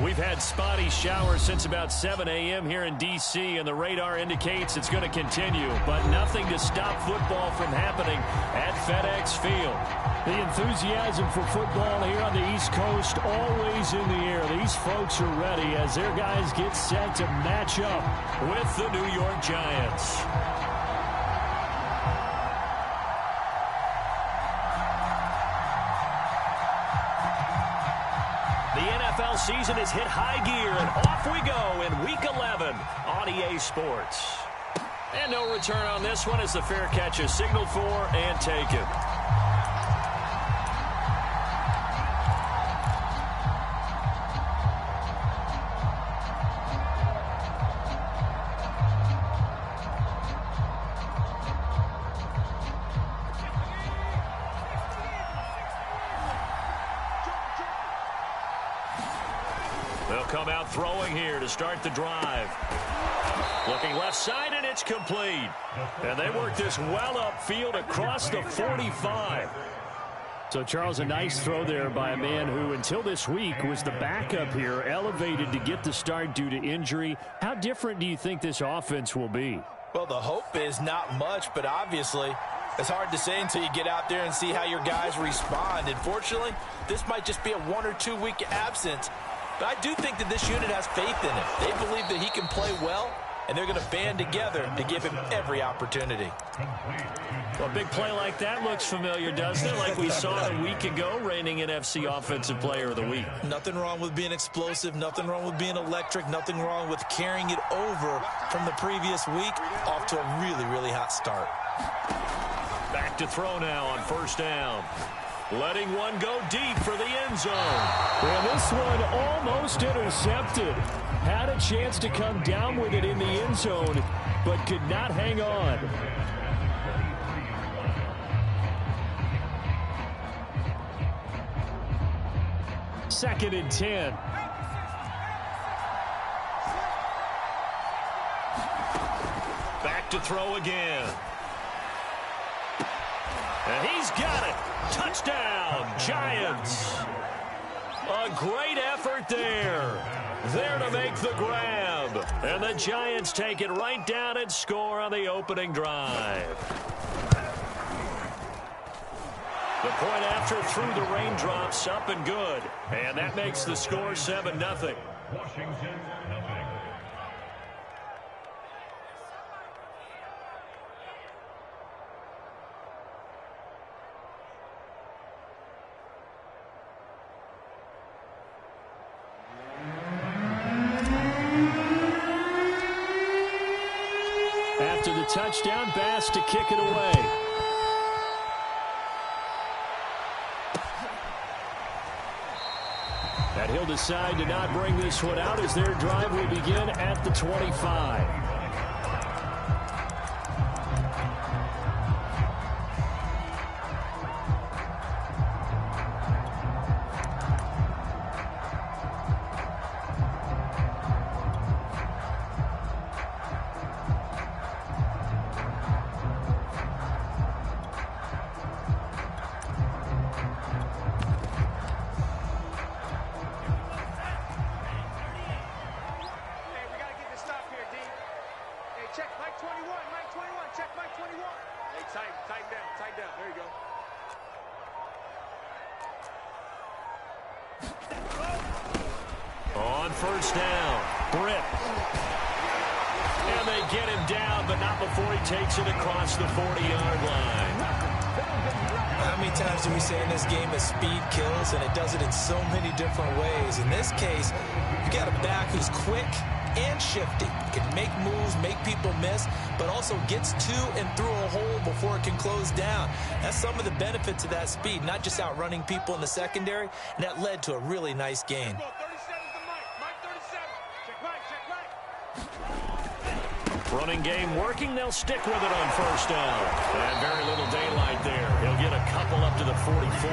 We've had spotty showers since about 7 a.m. here in D.C., and the radar indicates it's going to continue, but nothing to stop football from happening at FedEx Field. The enthusiasm for football here on the East Coast always in the air. These folks are ready as their guys get set to match up with the New York Giants. The NFL season has hit high gear, and off we go in Week 11 on EA Sports. And no return on this one as the fair catch is signaled for and taken. They'll come out throwing here to start the drive. Looking left side, and it's complete. And they work this well upfield across the 45. So, Charles, a nice throw there by a man who, until this week, was the backup here, elevated to get the start due to injury. How different do you think this offense will be? Well, the hope is not much, but obviously it's hard to say until you get out there and see how your guys respond. Unfortunately, this might just be a 1 or 2 week absence. But I do think that this unit has faith in him. They believe that he can play well, and they're going to band together to give him every opportunity. Well, a big play like that looks familiar, doesn't it? Like we saw a week ago, reigning NFC Offensive Player of the Week. Nothing wrong with being explosive, nothing wrong with being electric, nothing wrong with carrying it over from the previous week off to a really, really hot start. Back to throw now on first down. Letting one go deep for the end zone. Well, this one almost intercepted. Had a chance to come down with it in the end zone, but could not hang on. Second and 10. Back to throw again. And he's got it. Touchdown, Giants. A great effort there. There to make the grab. And the Giants take it right down and score on the opening drive. The point after through the raindrops, up and good. And that makes the score 7-0. Washington. After the touchdown, Bass to kick it away. And he'll decide to not bring this one out as their drive will begin at the 25. On first down, Britt. And they get him down, but not before he takes it across the 40-yard line. How many times do we say in this game that speed kills, and it does it in so many different ways? In this case, you got a back who's quick and shifty, can make moves, make people miss, but also gets to and through a hole before it can close down. That's some of the benefits of that speed, not just outrunning people in the secondary, and that led to a really nice gain. Running game working. They'll stick with it on first down. And very little daylight there. He'll get a couple up to the 44.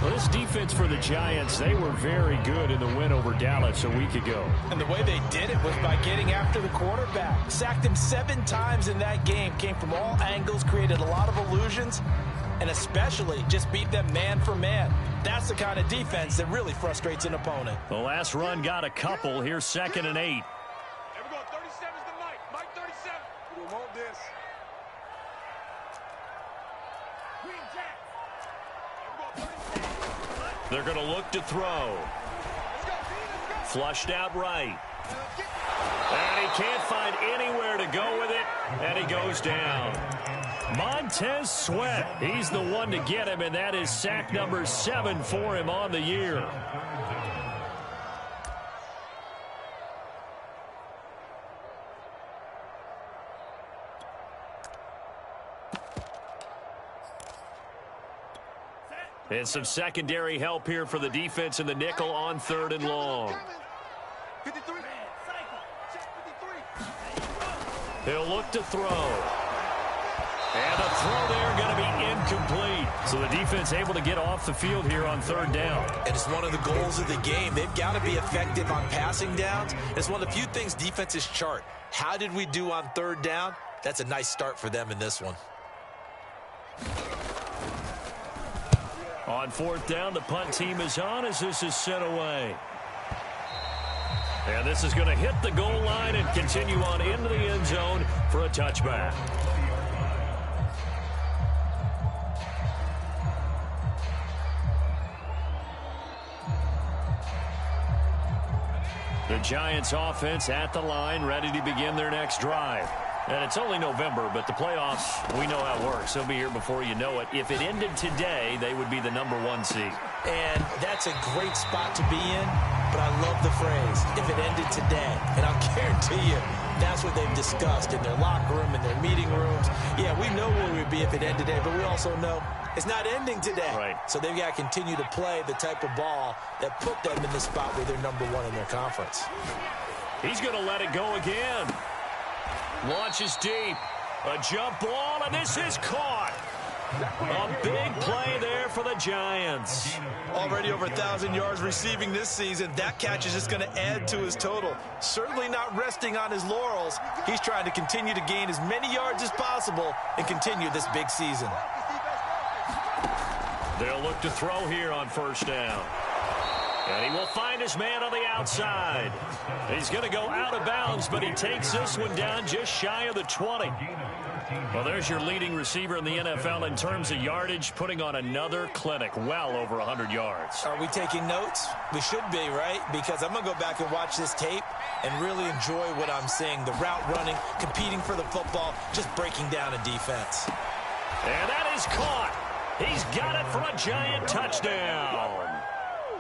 Well, this defense for the Giants, they were very good in the win over Dallas a week ago. And the way they did it was by getting after the quarterback. Sacked him 7 times in that game. Came from all angles, created a lot of illusions. and especially just beat them man for man. That's the kind of defense that really frustrates an opponent. The last run got a couple. Here's 2nd and 8. Here we go. 37's the Mike. Mike 37. We don't want this. They're going to look to throw. Flushed out right. And he can't find anywhere to go with it, and he goes down. Montez Sweat, he's the one to get him, and that is sack number 7 for him on the year. And some secondary help here for the defense in the nickel on 3rd and long. 53. He'll look to throw. And the throw there going to be incomplete. So the defense able to get off the field here on 3rd down. And it's one of the goals of the game. They've got to be effective on passing downs. It's one of the few things defenses chart. How did we do on 3rd down? That's a nice start for them in this one. On 4th down, the punt team is on as this is sent away. And this is going to hit the goal line and continue on into the end zone for a touchback. The Giants offense at the line, ready to begin their next drive. And it's only November, but the playoffs, we know how it works. They'll be here before you know it. If it ended today, they would be the #1 seed. And that's a great spot to be in, but I love the phrase, if it ended today. And I'll guarantee you, that's what they've discussed in their locker room, in their meeting rooms. Yeah, we know where we'd be if it ended today, but we also know it's not ending today. Right. So they've got to continue to play the type of ball that put them in the spot where they're #1 in their conference. He's going to let it go again. Launches deep. A jump ball, and this is caught. A big play there for the Giants. Already over 1,000 yards receiving this season. That catch is just going to add to his total. Certainly not resting on his laurels. He's trying to continue to gain as many yards as possible and continue this big season. They'll look to throw here on 1st down. And he will find his man on the outside. He's going to go out of bounds, but he takes this one down just shy of the 20. Well, there's your leading receiver in the NFL in terms of yardage, putting on another clinic, well over 100 yards. Are we taking notes? We should be, right? Because I'm going to go back and watch this tape and really enjoy what I'm seeing. The route running, competing for the football, just breaking down a defense. And that is caught. He's got it for a Giant touchdown.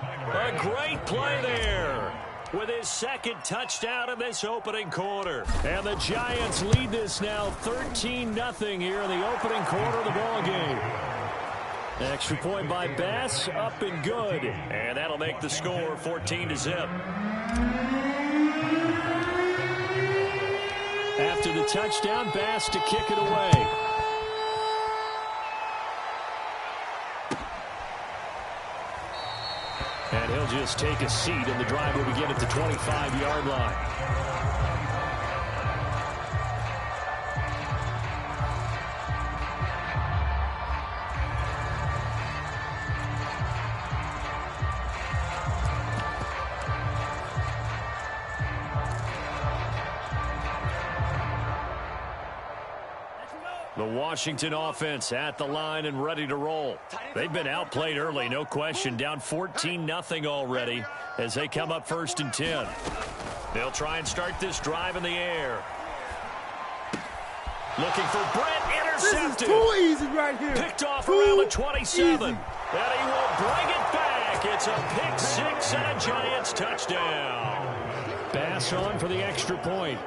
A great play there with his 2nd touchdown in this opening quarter. And the Giants lead this now 13-0 here in the opening quarter of the ballgame. Extra point by Bass, up and good. And that'll make the score 14-0. After the touchdown, Bass to kick it away. And he'll just take a seat, and the drive will begin at the 25-yard line. The Washington offense at the line and ready to roll. They've been outplayed early, no question. Down 14-0 already as they come up 1st and 10. They'll try and start this drive in the air. Looking for Brett, intercepted. This is too easy right here. Picked off around the 27. And he will bring it back. It's a pick 6 and a Giants touchdown. Bass on for the extra point.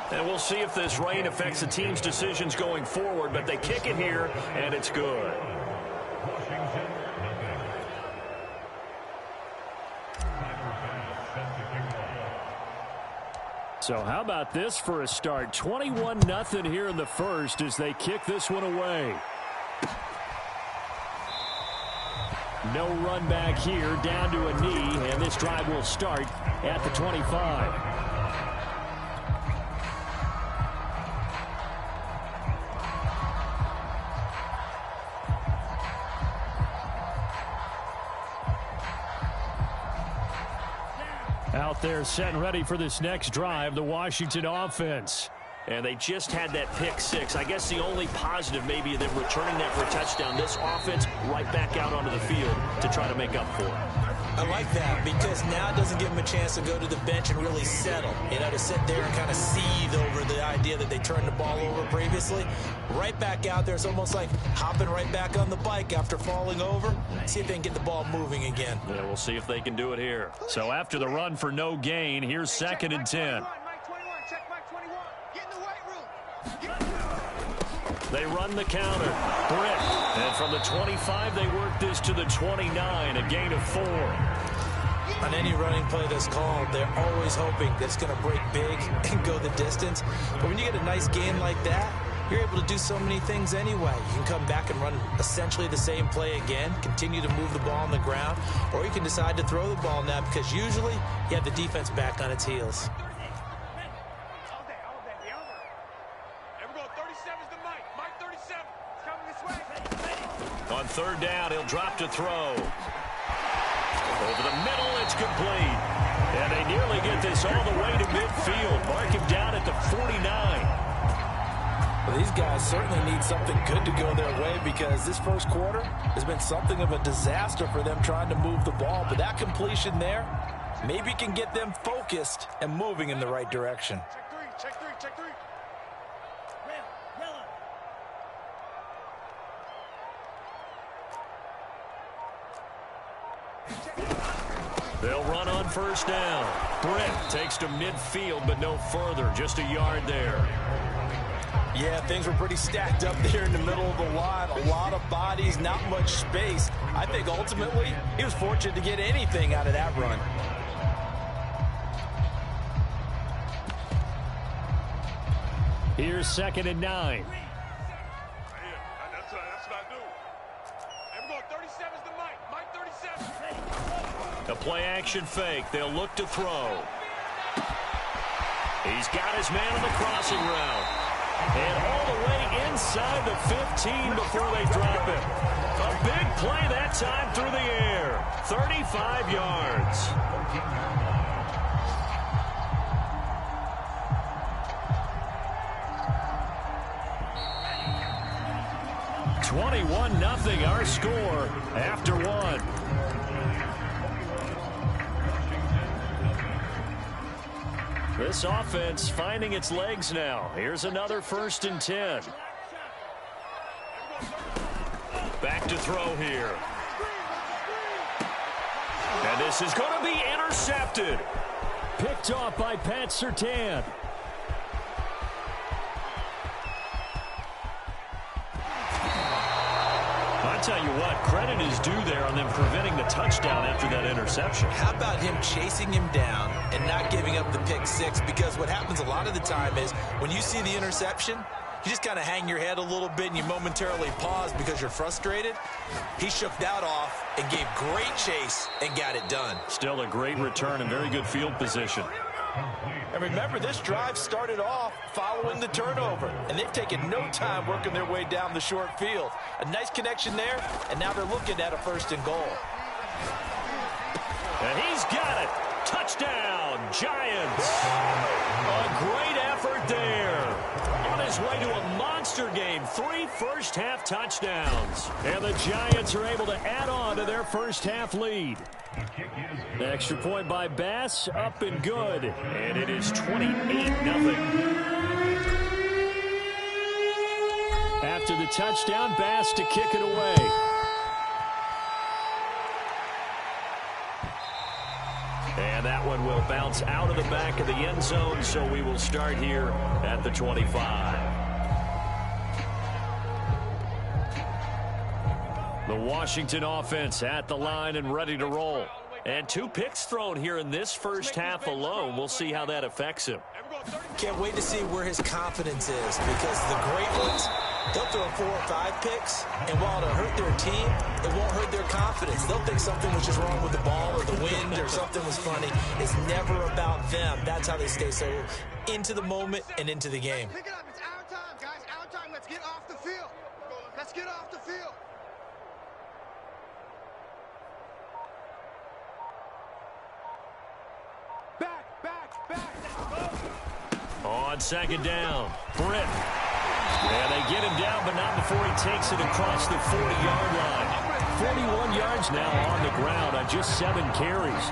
And we'll see if this rain affects the team's decisions going forward, but they kick it here, and it's good. So how about this for a start? 21-0 here in the first as they kick this one away. No run back here, down to a knee, and this drive will start at the 25. Out there set and ready for this next drive, the Washington offense. And they just had that pick six. I guess the only positive maybe them returning that for a touchdown. This offense right back out onto the field to try to make up for it. I like that because now it doesn't give them a chance to go to the bench and really settle. You know, to sit there and kind of seethe over the idea that they turned the ball over previously. Right back out there. It's almost like hopping right back on the bike after falling over. See if they can get the ball moving again. Yeah, we'll see if they can do it here. So after the run for no gain, here's 2nd and 10. They run the counter. Britt. And from the 25, they work this to the 29, a gain of 4. On any running play that's called, they're always hoping that it's going to break big and go the distance. But when you get a nice gain like that, you're able to do so many things anyway. You can come back and run essentially the same play again, continue to move the ball on the ground, or you can decide to throw the ball now because usually you have the defense back on its heels. On 3rd down, he'll drop to throw. Over the middle, it's complete. And they nearly get this all the way to midfield. Mark him down at the 49. Well, these guys certainly need something good to go their way because this first quarter has been something of a disaster for them trying to move the ball. But that completion there maybe can get them focused and moving in the right direction. Check three. They'll run on 1st down. Britt takes to midfield, but no further. Just a yard there. Yeah, things were pretty stacked up there in the middle of the line. A lot of bodies, not much space. I think ultimately he was fortunate to get anything out of that run. Here's 2nd and 9. That's what I do. Hey, we're going 37's the Mike 37. A play-action fake. They'll look to throw. He's got his man on the crossing route. And all the way inside the 15 before they drop it. A big play that time through the air. 35 yards. $21-0 our score after 1. This offense finding its legs now. Here's another 1st and 10. Back to throw here. And this is going to be intercepted. Picked off by Pat Surtain. I tell you what, credit is due there on them preventing the touchdown after that interception. How about him chasing him down and not giving up the pick six? Because what happens a lot of the time is when you see the interception, you just kind of hang your head a little bit and you momentarily pause because you're frustrated. He shook that off and gave great chase and got it done. Still a great return and very good field position. And remember, this drive started off following the turnover, and they've taken no time working their way down the short field. A nice connection there, and now they're looking at a 1st and goal. And he's got it. Touchdown, Giants. A great effort there. On his way to a monster game. 3 first-half touchdowns. And the Giants are able to add on to their first-half lead. Extra point by Bass, up and good. And it is 28-0. After the touchdown, Bass to kick it away. And that one will bounce out of the back of the end zone, so we will start here at the 25. The Washington offense at the line and ready to roll. And 2 picks thrown here in this first half alone. We'll see how that affects him. Can't wait to see where his confidence is, because the great ones They'll throw 4 or 5 picks, and while it'll hurt their team, it won't hurt their confidence. They'll think something was just wrong with the ball or the wind or something was funny. It's never about them. That's how they stay so into the moment and into the game. Pick it up. It's our time, guys. Our time. Let's get off the field. Let's get off the field. Back. On second down, Britt. And they get him down, but not before he takes it across the 40-yard line. 41 yards now on the ground on just 7 carries.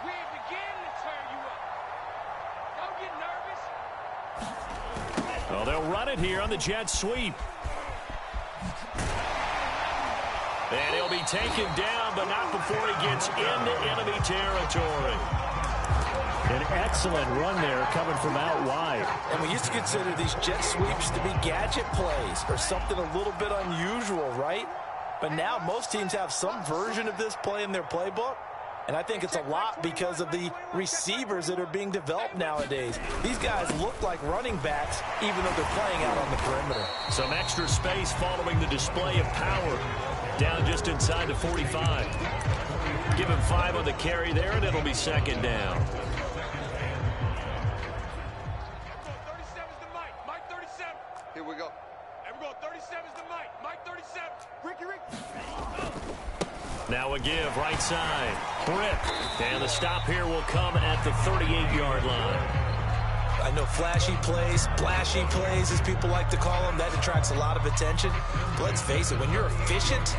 We ain't beginning to turn you up. Don't get nervous. Well, they'll run it here on the jet sweep. And he'll be taken down, but not before he gets into enemy territory. An excellent run there coming from out wide. And we used to consider these jet sweeps to be gadget plays or something a little bit unusual, right? But now most teams have some version of this play in their playbook. And I think it's a lot because of the receivers that are being developed nowadays. These guys look like running backs even though they're playing out on the perimeter. Some extra space following the display of power. Down just inside the 45. Give him 5 on the carry there, and it'll be second down. 37's the Mike. Mike 37. Here we go. And we're going 37's the Mike. Mike 37. Ricky. Now a give, right side. Britt. And the stop here will come at the 38-yard line. I know flashy plays, splashy plays, as people like to call them, that attracts a lot of attention. But let's face it, when you're efficient,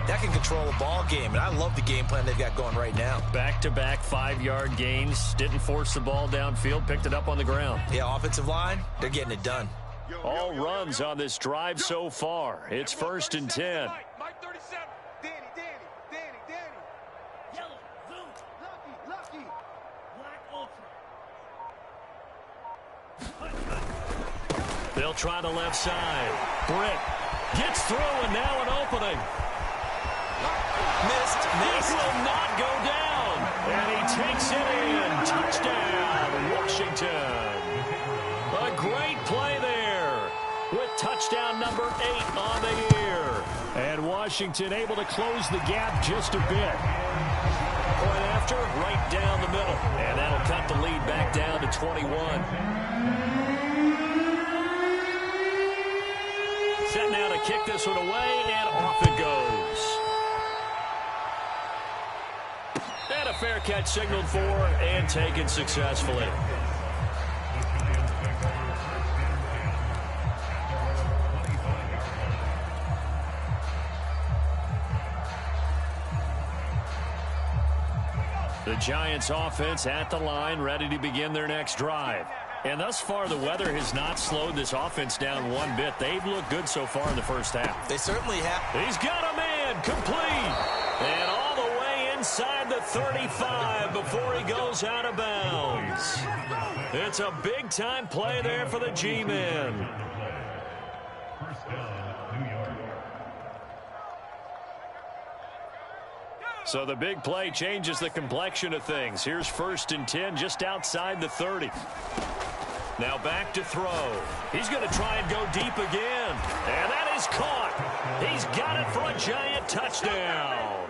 that can control a ball game. And I love the game plan they've got going right now. Back-to-back 5-yard gains. Didn't force the ball downfield. Picked it up on the ground. Yeah, offensive line, they're getting it done. All runs on this drive so far. It's 1st and 10. Mike 37. Danny. Yellow, zoom. Lucky. Black ultra. They'll try the left side. Britt gets through, and now an opening. Missed. This will not go down. And he takes it in. Touchdown, Washington. A great play there with touchdown number 8 on the year. And Washington able to close the gap just a bit. Point after, right down the middle. And that'll cut the lead back down to 21. Set now to kick this one away, and off it goes. And a fair catch signaled for and taken successfully. The Giants offense at the line, ready to begin their next drive. And thus far, the weather has not slowed this offense down one bit. They've looked good so far in the first half. They certainly have. He's got a man, complete. And all the way inside the 35 before he goes out of bounds. It's a big-time play there for the G-men. So the big play changes the complexion of things. Here's 1st and 10 just outside the 30. Now back to throw. He's going to try and go deep again. And that is caught. He's got it for a Giant touchdown.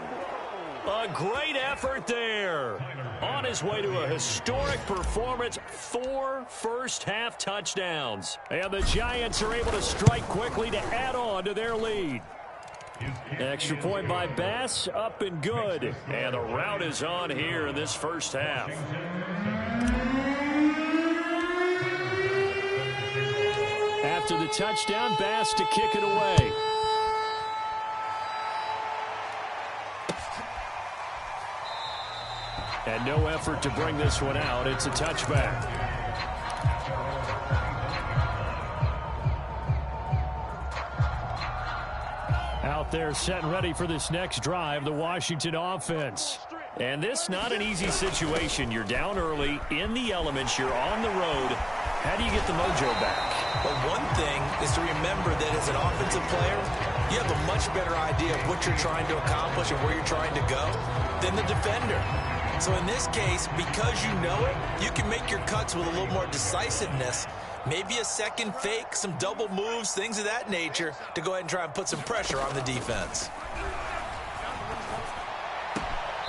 A great effort there. On his way to a historic performance, 4 first-half touchdowns. And the Giants are able to strike quickly to add on to their lead. Extra point by Bass, up and good. And the route is on here in this first half. After the touchdown, Bass to kick it away. And no effort to bring this one out. It's a touchback. Out there set and ready for this next drive, the Washington offense. And this not an easy situation. You're down early, in the elements, you're on the road. How do you get the mojo back? Well, one thing is to remember that as an offensive player, you have a much better idea of what you're trying to accomplish and where you're trying to go than the defender. So in this case, because you know it, you can make your cuts with a little more decisiveness. Maybe a second fake, some double moves, things of that nature to go ahead and try and put some pressure on the defense.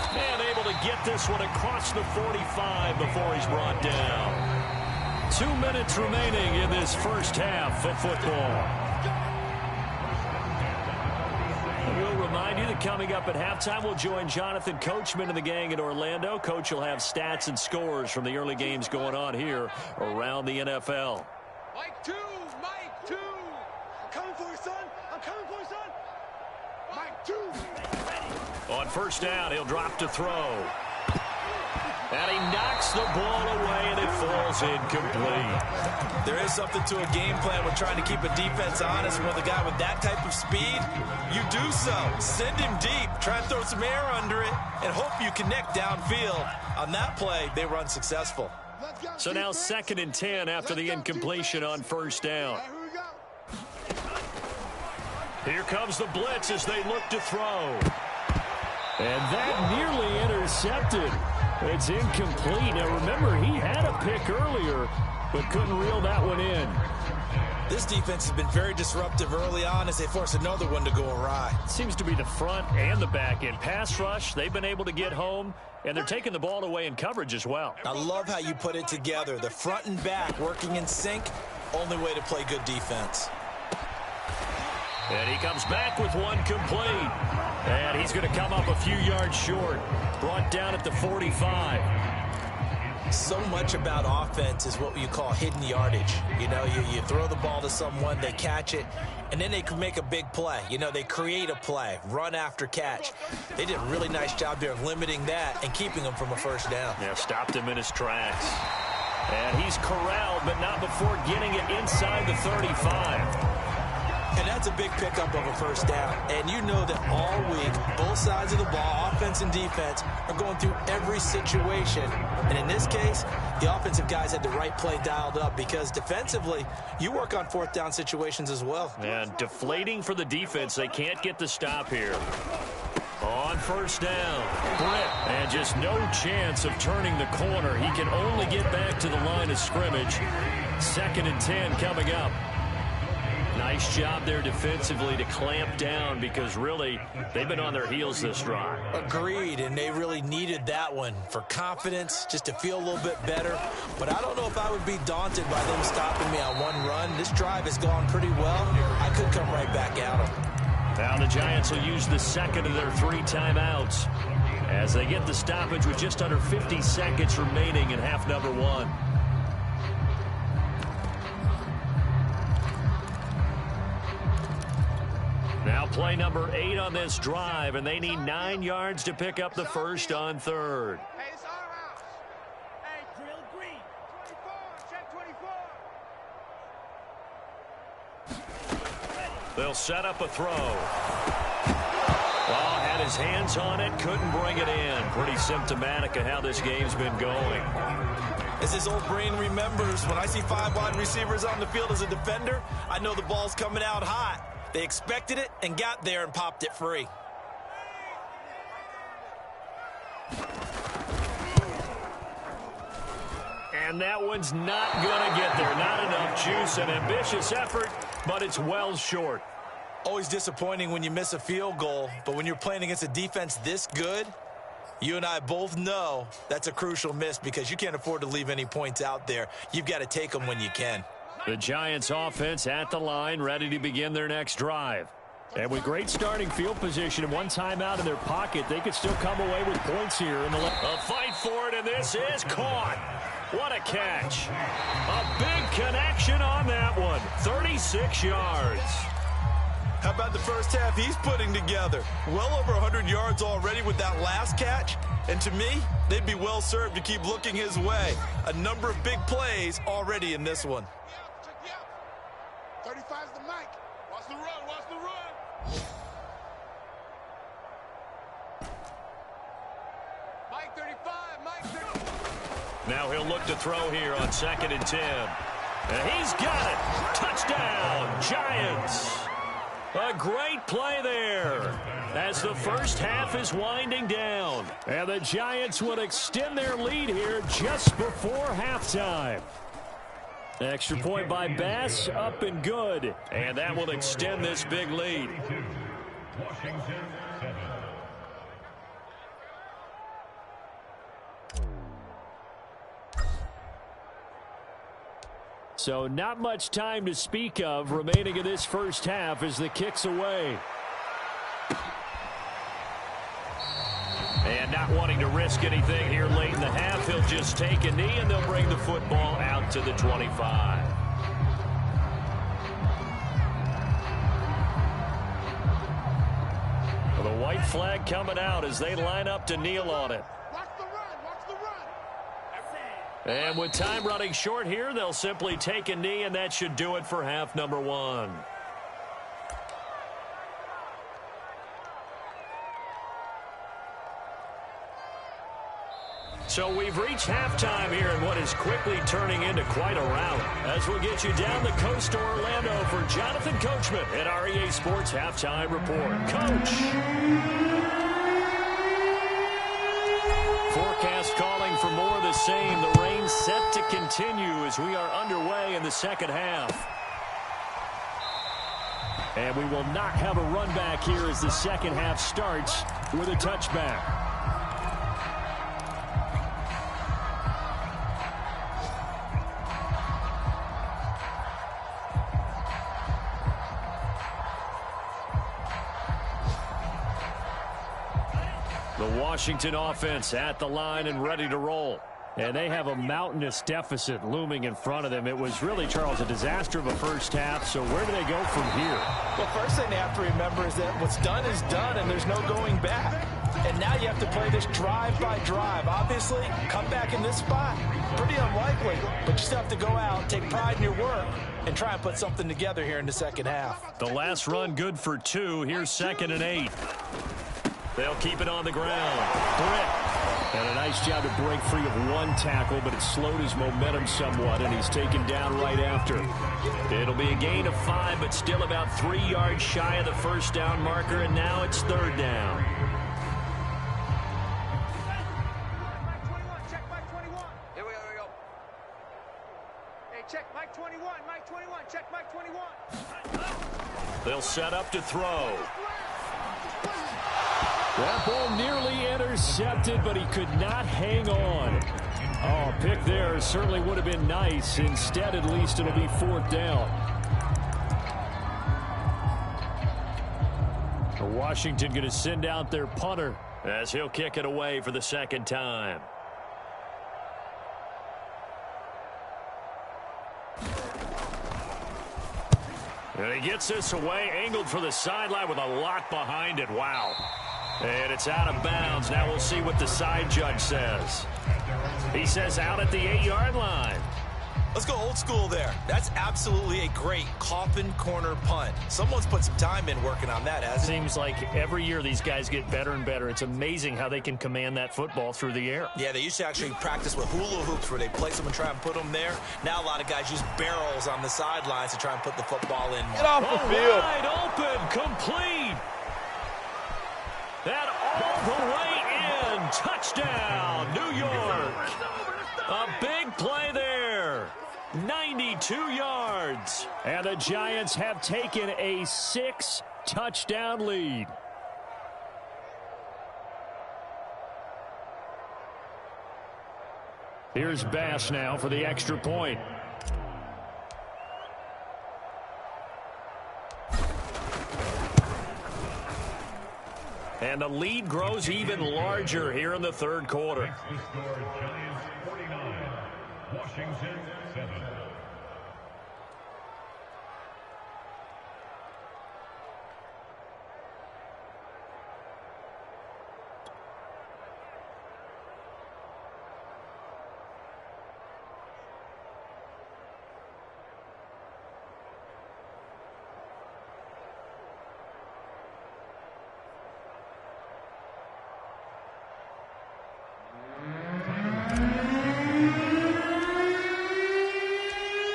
And able to get this one across the 45 before he's brought down. 2 minutes remaining in this first half of football. We'll remind you that coming up at halftime, we'll join Jonathan Coachman and the gang in Orlando. Coach will have stats and scores from the early games going on here around the NFL. Mike 2, Mike 2. I'm coming for you, son. I'm coming for you, son. Mike 2. On first down, he'll drop to throw. And he knocks the ball away, and it falls incomplete. There is something to a game plan when trying to keep a defense honest. With a guy with that type of speed, you do so. Send him deep. Try and throw some air under it and hope you connect downfield. On that play, they were unsuccessful. So now 2nd and 10 after the incompletion on first down. Here we go. Here comes the blitz as they look to throw. And that nearly intercepted. It's incomplete. Now, remember, he had a pick earlier, but couldn't reel that one in. This defense has been very disruptive early on as they force another one to go awry. Seems to be the front and the back end. Pass rush, they've been able to get home, and they're taking the ball away in coverage as well. I love how you put it together. The front and back working in sync, only way to play good defense. And he comes back with one complete. And he's going to come up a few yards short. Brought down at the 45. So much about offense is what you call hidden yardage. You know, you throw the ball to someone, they catch it, and then they can make a big play. You know, they create a play, run after catch. They did a really nice job there of limiting that and keeping him from a first down. Yeah, stopped him in his tracks. And he's corralled, but not before getting it inside the 35. And that's a big pickup of a first down. And you know that all week, both sides of the ball, offense and defense, are going through every situation. And in this case, the offensive guys had the right play dialed up because defensively, you work on 4th down situations as well. And deflating for the defense. They can't get the stop here. On first down, Britt, and just no chance of turning the corner. He can only get back to the line of scrimmage. 2nd and 10 coming up. Nice job there defensively to clamp down because really they've been on their heels this drive. Agreed, and they really needed that one for confidence, just to feel a little bit better. But I don't know if I would be daunted by them stopping me on one run. This drive has gone pretty well. I could come right back at them. Now the Giants will use the 2nd of their 3 timeouts as they get the stoppage with just under 50 seconds remaining in half number 1. Now play number 8 on this drive, and they need 9 yards to pick up the first on 3rd. Hey, it's our house. Hey, drill green. 24, check 24. They'll set up a throw. Oh, had his hands on it, couldn't bring it in. Pretty symptomatic of how this game's been going. As his old brain remembers, when I see 5 wide receivers on the field as a defender, I know the ball's coming out hot. They expected it and got there and popped it free. And that one's not going to get there. Not enough juice. An ambitious effort, but it's well short. Always disappointing when you miss a field goal, but when you're playing against a defense this good, you and I both know that's a crucial miss because you can't afford to leave any points out there. You've got to take them when you can. The Giants offense at the line, ready to begin their next drive. And with great starting field position and one timeout in their pocket, they could still come away with points here in the A fight for it, and this is caught. What a catch. A big connection on that one. 36 yards. How about the first half he's putting together? Well over 100 yards already with that last catch. And to me, they'd be well served to keep looking his way. A number of big plays already in this one. 35's the mic. Watch the run, watch the run. Mike 35, Mike 35. Now he'll look to throw here on 2nd and 10. And he's got it. Touchdown, Giants. A great play there. as the first half is winding down. And the Giants will extend their lead here just before halftime. Extra point by Bass, up and good. And that will extend this big lead. So not much time to speak of remaining in this first half as the kick's away. And not wanting to risk anything here late in the half, he'll just take a knee and they'll bring the football out to the 25. Well, the white flag coming out as they line up to kneel on it. Watch the run. Watch the run. And with time running short here, they'll simply take a knee, and that should do it for half number one. So we've reached halftime here in what is quickly turning into quite a rout. As we'll get you down the coast to Orlando for Jonathan Coachman at REA Sports Halftime Report. Coach! Forecast calling for more of the same. The rain set to continue as we are underway in the second half. And we will not have a run back here as the second half starts with a touchback. The Washington offense at the line and ready to roll. And they have a mountainous deficit looming in front of them. It was really, Charles, a disaster of a first half. So where do they go from here? Well, first thing they have to remember is that what's done is done, and there's no going back. And now you have to play this drive by drive. Obviously, come back in this spot, pretty unlikely. But you still have to go out, take pride in your work, and try and put something together here in the second half. The last run good for 2. Here's 2nd and 8. They'll keep it on the ground. Britt. And a nice job to break free of one tackle, but it slowed his momentum somewhat, and he's taken down right after. It'll be a gain of 5, but still about 3 yards shy of the first down marker, and now it's 3rd down. Check Mike 21. Here we go. Hey, check Mike 21. Mike 21. Check Mike 21. They'll set up to throw. That ball nearly intercepted, but he could not hang on. Oh, pick there certainly would have been nice. Instead, at least it'll be 4th down. Washington going to send out their punter as he'll kick it away for the 2nd time. And he gets this away, angled for the sideline with a lot behind it. Wow. And it's out of bounds. Now we'll see what the side judge says. He says out at the 8-yard line. Let's go old school there. That's absolutely a great coffin corner punt. Someone's put some time in working on that, hasn't it? Seems like every year these guys get better and better. It's amazing how they can command that football through the air. Yeah, they used to actually practice with hula hoops where they place them and try and put them there. Now a lot of guys use barrels on the sidelines to try and put the football in. Get off the field. Wide open, complete. That all the way in. Touchdown, New York. A big play there. 92 yards. And the Giants have taken a 6-touchdown lead. Here's Bass now for the extra point. And the lead grows even larger here in the 3rd quarter. Washington 7.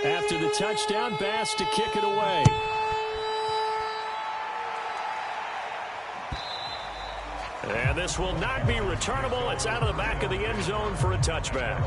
After the touchdown, Bass to kick it away. And this will not be returnable. It's out of the back of the end zone for a touchback.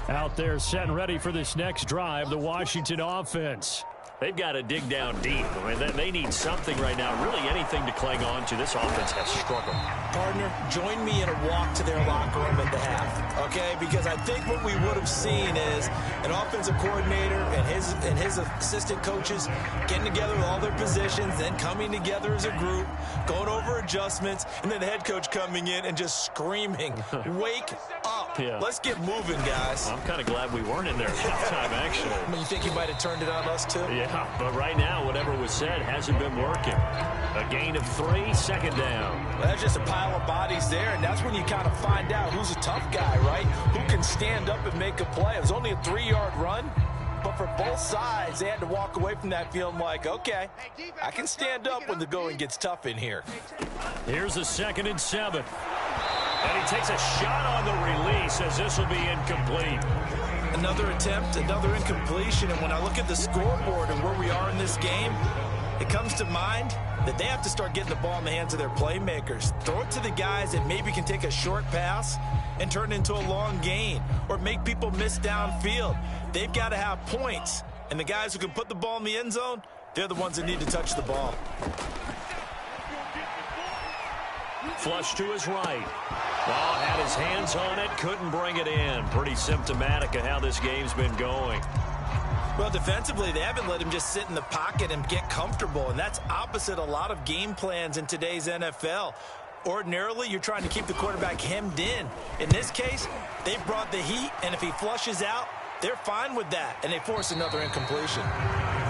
Out there set and ready for this next drive, the Washington offense. They've got to dig down deep. I mean, they need something right now, really anything to cling on to. This offense has struggled. Partner, join me in a walk to their locker room at the half, okay? Because I think what we would have seen is an offensive coordinator and his assistant coaches getting together with all their positions, then coming together as a group, going over adjustments, and then the head coach coming in and just screaming, wake up. Yeah. Let's get moving, guys. I'm kind of glad we weren't in there at halftime, actually. I mean, you think he might have turned it on us, too? Yeah, but right now, whatever was said hasn't been working. A gain of 3, second down. Well, that's just a pile of bodies there, and that's when you kind of find out who's a tough guy, right? Who can stand up and make a play. It was only a 3-yard run, but for both sides, they had to walk away from that feeling like, okay, I can stand up when the going gets tough in here. Here's a 2nd and 7. And he takes a shot on the release as this will be incomplete. Another attempt, another incompletion, and when I look at the scoreboard and where we are in this game, it comes to mind that they have to start getting the ball in the hands of their playmakers. Throw it to the guys that maybe can take a short pass and turn it into a long gain or make people miss downfield. They've got to have points, and the guys who can put the ball in the end zone, they're the ones that need to touch the ball. Flush to his right. Ball had his hands on it, couldn't bring it in. Pretty symptomatic of how this game's been going. Well, defensively, they haven't let him just sit in the pocket and get comfortable, and that's opposite a lot of game plans in today's NFL. Ordinarily, you're trying to keep the quarterback hemmed in. In this case, they brought the heat, and if he flushes out, they're fine with that, and they force another incompletion.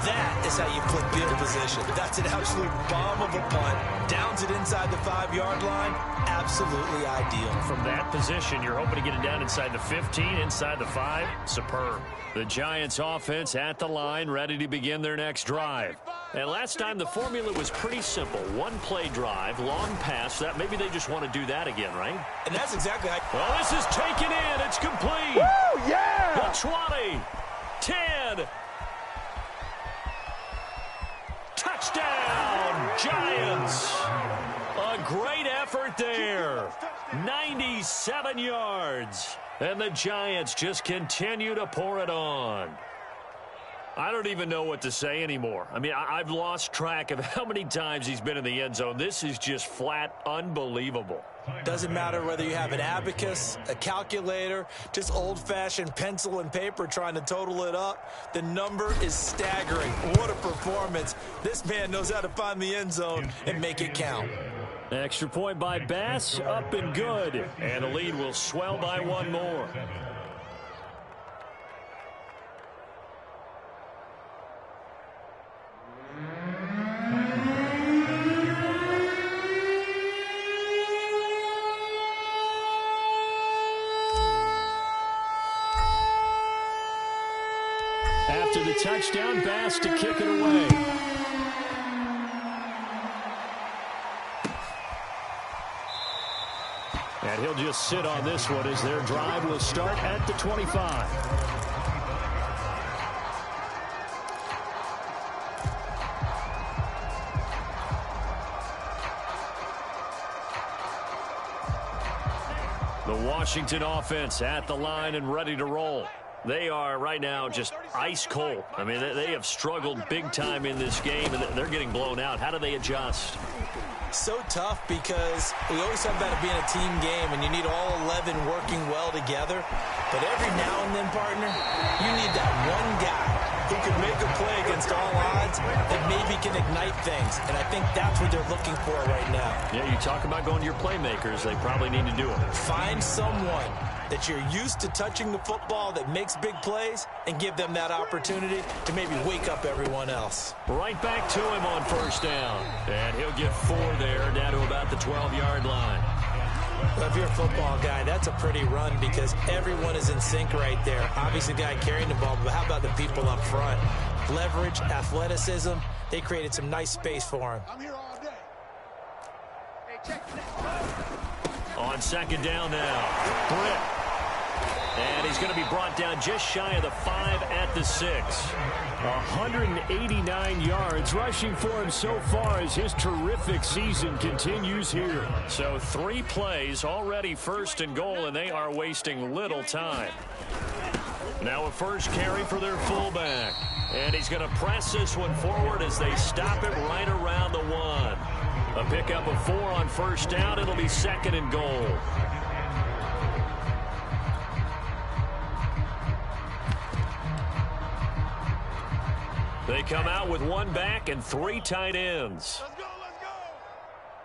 That is how you flip field position. That's an absolute bomb of a punt. Downs it inside the 5-yard line. Absolutely ideal. From that position, you're hoping to get it down inside the 15, inside the 5. Superb. The Giants offense at the line, ready to begin their next drive. And last time the formula was pretty simple. One play drive, long pass. That maybe they just want to do that again, right? And that's exactly how... Well, this is taken in. It's complete. Woo, yeah! The 20, 10. Touchdown, Giants. A great effort there. 97 yards. And the Giants just continue to pour it on. I don't even know what to say anymore. I mean, I've lost track of how many times he's been in the end zone. This is just flat unbelievable. Doesn't matter whether you have an abacus, a calculator, just old-fashioned pencil and paper trying to total it up. The number is staggering. What a performance. This man knows how to find the end zone and make it count. Extra point by Bass, up and good. And the lead will swell by one more. After the touchdown, Bass to kick it away. And he'll just sit on this one as their drive will start at the 25. The Washington offense at the line and ready to roll. They are right now just ice cold. I mean, they have struggled big time in this game, and they're getting blown out. How do they adjust? So tough because we always talk about it being a team game, and you need all 11 working well together. But every now and then, partner, you need that one guy who can make a play against all odds that maybe can ignite things. And I think that's what they're looking for right now. Yeah, you talk about going to your playmakers. They probably need to do it. Find someone that you're used to touching the football that makes big plays and give them that opportunity to maybe wake up everyone else. Right back to him on first down. And he'll get 4 there, down to about the 12-yard line. Well, if you're a football guy, that's a pretty run because everyone is in sync right there. Obviously, the guy carrying the ball, but how about the people up front? Leverage, athleticism, they created some nice space for him. I'm here all day. Hey, check. On second down now, Britt. And he's going to be brought down just shy of the 5 at the 6. 189 yards rushing for him so far as his terrific season continues here. So 3 plays, already first and goal, and they are wasting little time. Now a first carry for their fullback. And he's going to press this one forward as they stop it right around the 1. A pickup of 4 on first down. It'll be second and goal. They come out with 1 back and 3 tight ends. Let's go, let's go.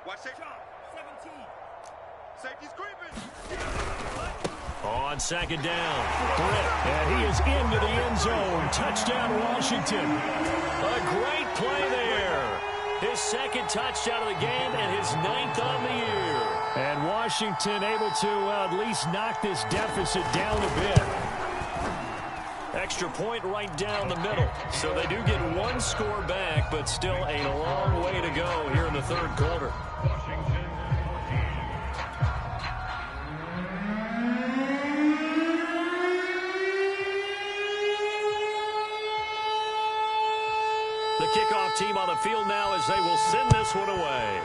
Watch it. 17. Safety's creeping. On second down, Britt. And he is into the end zone. Touchdown, Washington. A great play there. His second touchdown of the game and his 9th on the year. And Washington able to at least knock this deficit down a bit. Extra point right down the middle. So they do get 1 score back, but still a long way to go here in the third quarter. The kickoff team on the field now as they will send this one away.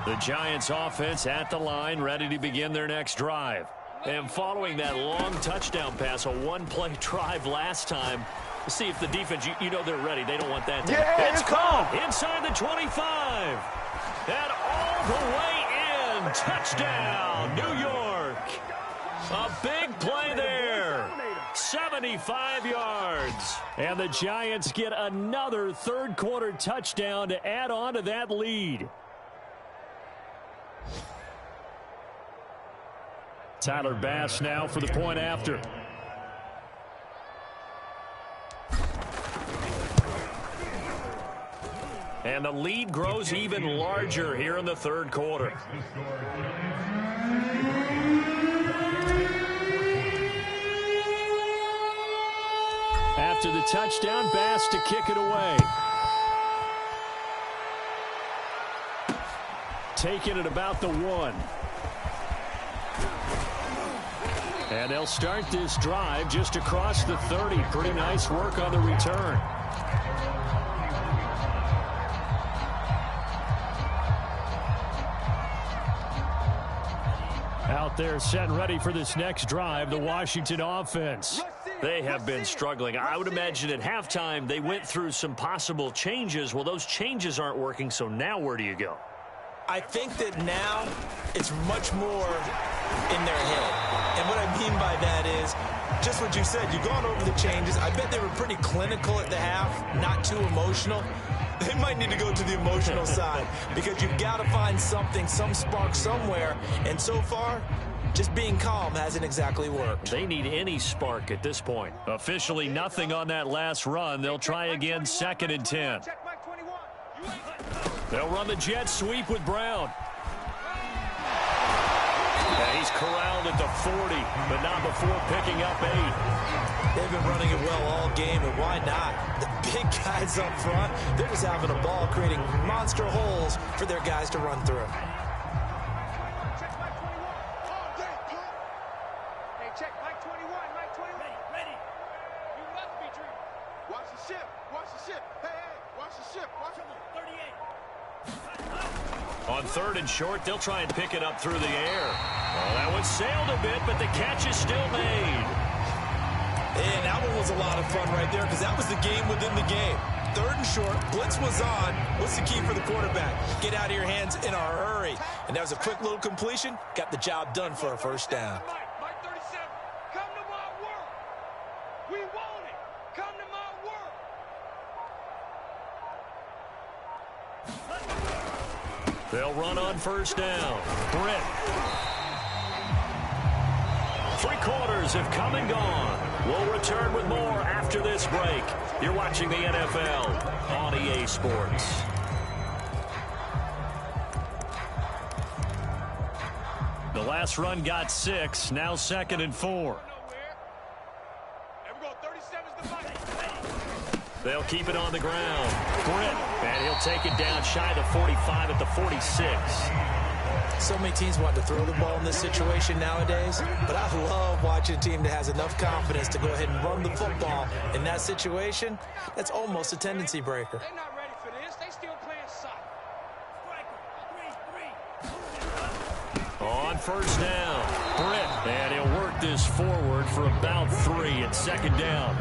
The Giants offense at the line, ready to begin their next drive. And following that long touchdown pass, a 1-play drive last time, see if the defense, you know they're ready. They don't want that. It's caught inside the 25. And all the way in. Touchdown, New York. A big play there. 75 yards. And the Giants get another third quarter touchdown to add on to that lead. Tyler Bass now for the point after. And the lead grows even larger here in the third quarter. After the touchdown, Bass to kick it away. Taking it about the 1. And they'll start this drive just across the 30. Pretty nice work on the return. Out there set and ready for this next drive, the Washington offense. They have been struggling. I would imagine at halftime they went through some possible changes. Well, those changes aren't working, so now where do you go? I think that now it's much more in their head. And what I mean by that is just what you said. You've gone over the changes. I bet they were pretty clinical at the half, not too emotional. They might need to go to the emotional side because you've got to find something, some spark somewhere. And so far, just being calm hasn't exactly worked. They need any spark at this point. Officially nothing on that last run. They'll try again, 2nd and 10. Check Mike 21. They'll run the jet sweep with Brown. Yeah, he's corralled at the 40, but not before picking up 8. They've been running it well all game, and why not? The big guys up front, they're just having a ball, creating monster holes for their guys to run through. Check Mike 21. All day, pump. Hey, check Mike 21. Mike 21. Ready. You must be dreaming. Watch the ship. Watch the ship. Hey, hey, watch the ship. Watch it. 38. On 3rd and short, they'll try and pick it up through the air. Well, that one sailed a bit, but the catch is still made. And that one was a lot of fun right there because that was the game within the game. 3rd and short, blitz was on. What's the key for the quarterback? Get out of your hands in a hurry. And that was a quick little completion. Got the job done for a first down. Mike 37, come to my work. We want it. Come to my work. They'll run on first down. Britt. 3 quarters have come and gone. We'll return with more after this break. You're watching the NFL on EA Sports. The last run got 6. Now 2nd and 4. They'll keep it on the ground. Britt. And he'll take it down shy of the 45 at the 46. So many teams want to throw the ball in this situation nowadays, but I love watching a team that has enough confidence to go ahead and run the football. In that situation, that's almost a tendency breaker. They're not ready for this. They still playing soft. On first down, Britt. And he'll work this forward for about 3 at 2nd down.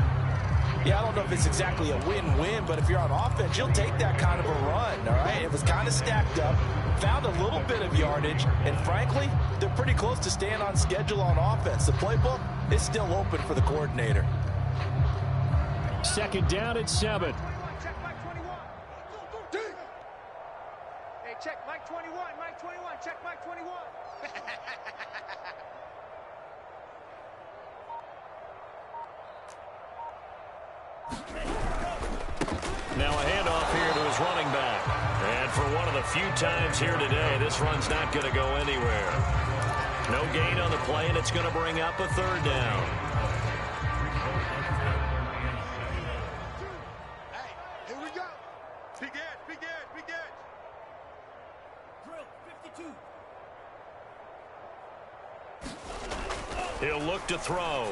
Yeah, I don't know if it's exactly a win-win, but if you're on offense, you'll take that kind of a run, all right? It was kind of stacked up, found a little bit of yardage, and frankly, they're pretty close to staying on schedule on offense. The playbook is still open for the coordinator. 2nd down at 7. Check Mike 21. Hey, check Mike 21. Mike 21. Check Mike 21. Now a handoff here to his running back. And for one of the few times here today, this run's not going to go anywhere. No gain on the play, and it's going to bring up a 3rd down. Hey, here we go. Big edge, big edge, big edge. Drill 52. He'll look to throw.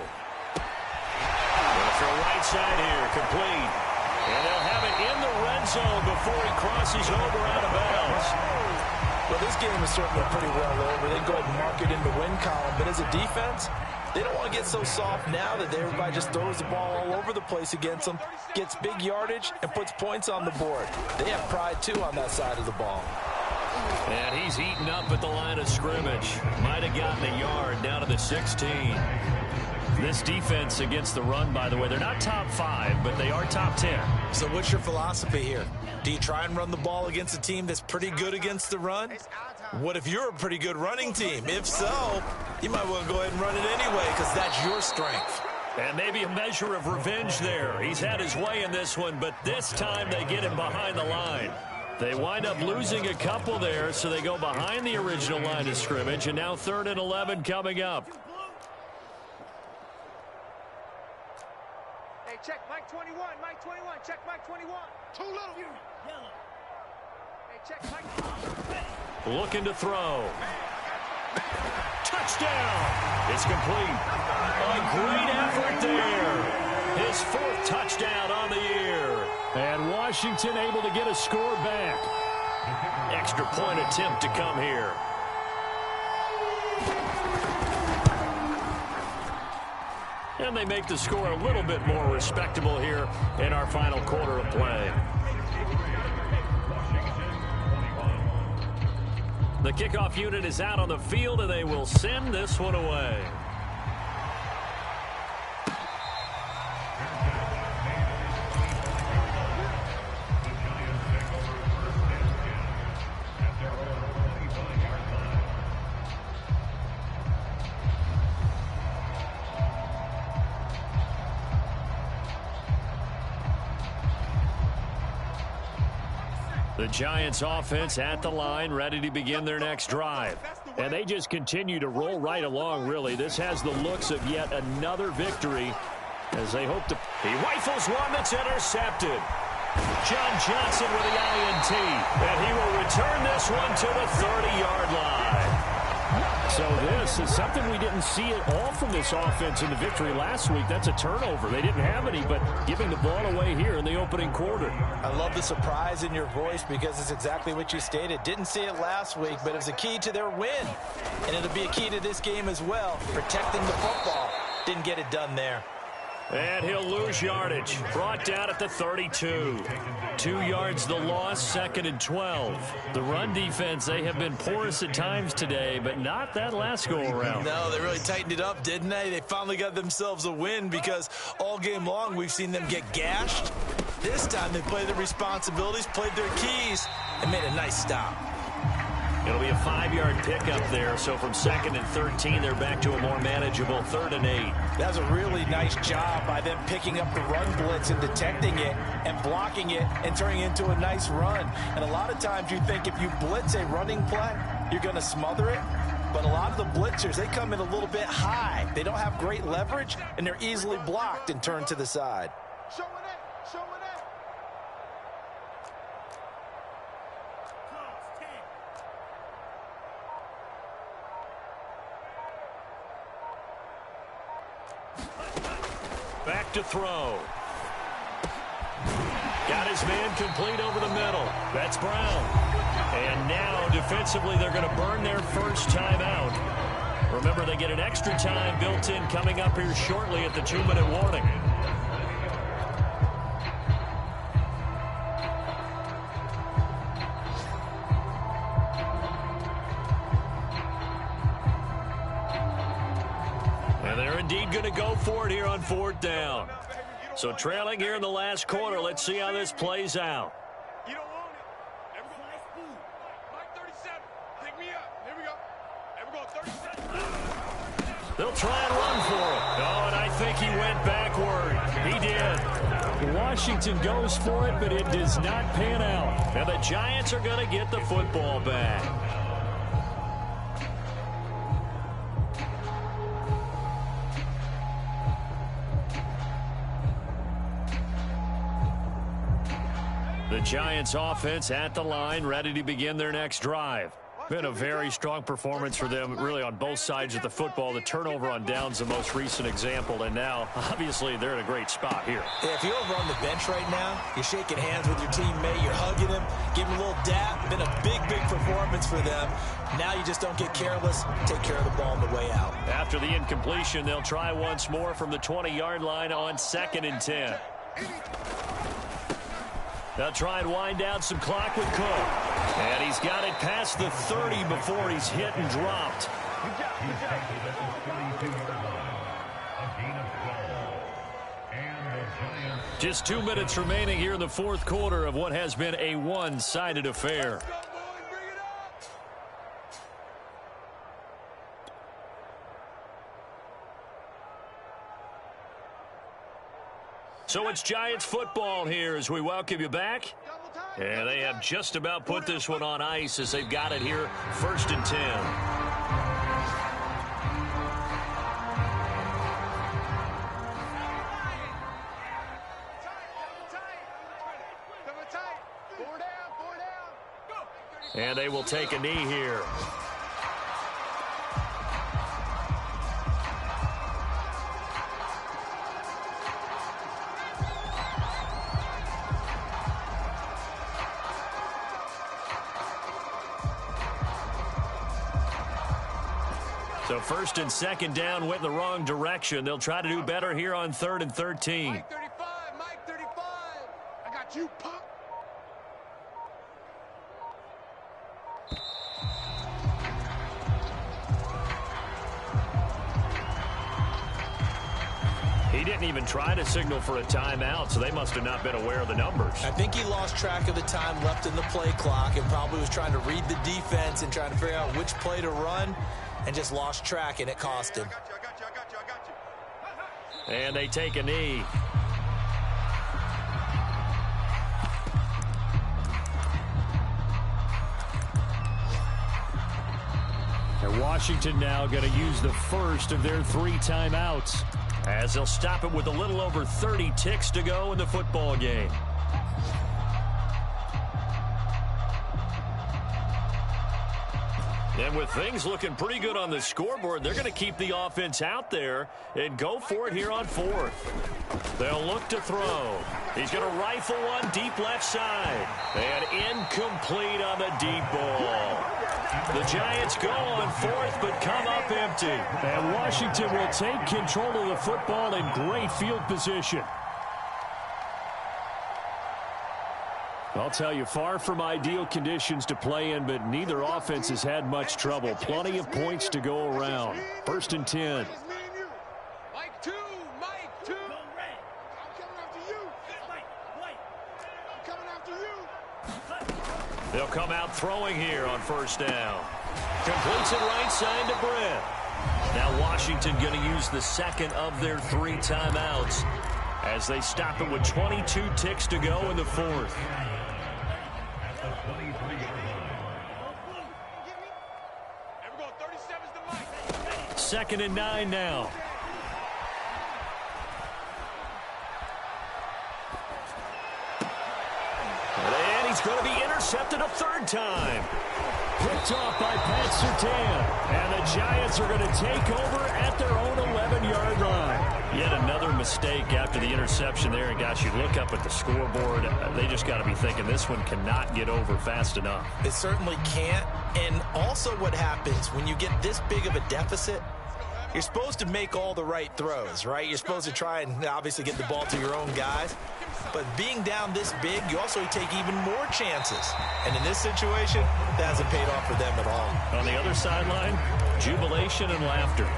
Gonna throw right side here, complete. And they'll have it in the red zone before he crosses over out of bounds. Well, this game is certainly pretty well over. They go ahead and mark it in the win column. But as a defense, they don't want to get so soft now that everybody just throws the ball all over the place against them, gets big yardage, and puts points on the board. They have pride, too, on that side of the ball. And he's eaten up at the line of scrimmage. Might have gotten a yard down to the 16. This defense against the run, by the way, they're not top 5, but they are top 10. So what's your philosophy here? Do you try and run the ball against a team that's pretty good against the run? What if you're a pretty good running team? If so, you might want to go ahead and run it anyway because that's your strength. And maybe a measure of revenge there. He's had his way in this one, but this time they get him behind the line. They wind up losing a couple there, so they go behind the original line of scrimmage, and now 3rd and 11 coming up. Hey, check Mike 21. Mike 21. Check Mike 21. Too little. Yellow. Hey, check Mike. Looking to throw. Touchdown. It's complete. A great effort there. His 4th touchdown on the year. And Washington able to get a score back. Extra point attempt to come here. And they make the score a little bit more respectable here in our final quarter of play. The kickoff unit is out on the field, and they will send this one away. The Giants offense at the line, ready to begin their next drive. And they just continue to roll right along, really. This has the looks of yet another victory as they hope to... He rifles one that's intercepted. John Johnson with the INT, and he will return this one to the 30-yard line. So this is something we didn't see at all from this offense in the victory last week. That's a turnover. They didn't have any, but giving the ball away here in the opening quarter. I love the surprise in your voice because it's exactly what you stated. Didn't see it last week, but it was a key to their win. And it'll be a key to this game as well, protecting the football. Didn't get it done there. And he'll lose yardage. Brought down at the 32. 2 yards the loss, 2nd and 12. The run defense, they have been porous at times today, but not that last go-around. No, they really tightened it up, didn't they? They finally got themselves a win because all game long we've seen them get gashed. This time they played their responsibilities, played their keys, and made a nice stop. It'll be a 5-yard pickup there, so from 2nd and 13, they're back to a more manageable 3rd and 8. That's a really nice job by them picking up the run blitz and detecting it and blocking it and turning it into a nice run. And a lot of times you think if you blitz a running play, you're going to smother it. But a lot of the blitzers, they come in a little bit high. They don't have great leverage, and they're easily blocked and turned to the side. Showing it, showing it. Back to throw. Got his man complete over the middle. That's Brown. And now, defensively, they're going to burn their first timeout. Remember, they get an extra time built in coming up here shortly at the 2-minute warning. And they're indeed going to go for it here on 4th down. So trailing here in the last quarter. Let's see how this plays out. You don't want it. Everyone, Mike 37. Pick me up. Here we go. Everyone, 37. They'll try and run for it. Oh, and I think he went backward. He did. Washington goes for it, but it does not pan out. And the Giants are going to get the football back. The Giants offense at the line, ready to begin their next drive. Been a very strong performance for them, really, on both sides of the football. The turnover on downs, the most recent example, and now, obviously, they're in a great spot here. Yeah, if you're over on the bench right now, you're shaking hands with your teammate, you're hugging him, giving him a little dap. Been a big, big performance for them. Now you just don't get careless. Take care of the ball on the way out. After the incompletion, they'll try once more from the 20-yard line on 2nd and 10. They'll try and wind down some clock with Cook. And he's got it past the 30 before he's hit and dropped. Just 2 minutes remaining here in the 4th quarter of what has been a one-sided affair. So it's Giants football here as we welcome you back. And they have just about put this one on ice as they've got it here, 1st and 10. And they will take a knee here. So 1st and 2nd down went in the wrong direction. They'll try to do better here on 3rd and 13. Mike 35, Mike 35. I got you, punk. He didn't even try to signal for a timeout, so they must have not been aware of the numbers. I think he lost track of the time left in the play clock and probably was trying to read the defense and trying to figure out which play to run and just lost track, and it cost him. And they take a knee. And Washington now going to use the first of their 3 timeouts, as they'll stop it with a little over 30 ticks to go in the football game. And with things looking pretty good on the scoreboard, they're going to keep the offense out there and go for it here on 4th. They'll look to throw. He's going to rifle one deep left side. And incomplete on the deep ball. The Giants go on fourth, but come up empty. And Washington will take control of the football in great field position. I'll tell you, far from ideal conditions to play in, but neither offense has had much trouble. Plenty of points to go around. 1st and 10. Mike 2, Mike 2. I'm coming after you. I'm coming after you. They'll come out throwing here on 1st down. Completes it right side to Brett. Now Washington going to use the second of their 3 timeouts as they stop it with 22 ticks to go in the 4th. 2nd and 9 now. And he's going to be intercepted a 3rd time. Picked off by Pat Surtain. And the Giants are going to take over at their own 11-yard line. Yet another mistake after the interception there. And gosh, you look up at the scoreboard, they just got to be thinking this one cannot get over fast enough. It certainly can't. And also what happens when you get this big of a deficit, you're supposed to make all the right throws, right? You're supposed to try and obviously get the ball to your own guys. But being down this big, you also take even more chances. And in this situation, that hasn't paid off for them at all. On the other sideline, jubilation and laughter.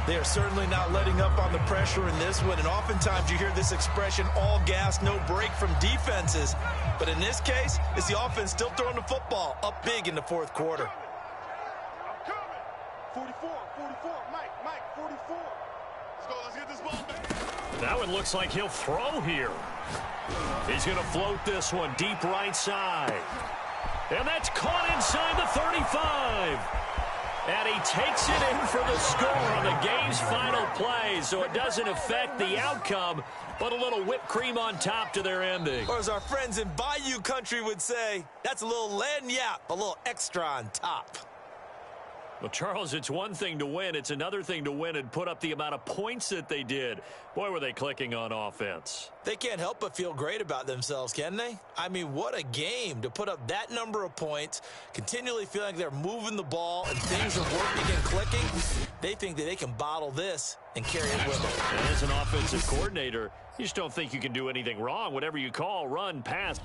They are certainly not letting up on the pressure in this one. And oftentimes you hear this expression, all gas, no break from defenses. But in this case, it's the offense still throwing the football up big in the 4th quarter. I'm coming. 44, Mike, 44. Let's go, let's get this ball back. That one looks like he'll throw here. He's going to float this one deep right side. And that's caught inside the 35. And he takes it in for the score on the game's final play. So it doesn't affect the outcome, but a little whipped cream on top to their ending. Or as our friends in Bayou country would say, that's a little lagniappe, a little extra on top. Well, Charles, it's one thing to win. It's another thing to win and put up the amount of points that they did. Boy, were they clicking on offense. They can't help but feel great about themselves, can they? I mean, what a game to put up that number of points, continually feeling like they're moving the ball and things are working and clicking. They think that they can bottle this and carry it with them. And as an offensive coordinator, you just don't think you can do anything wrong. Whatever you call, run, pass.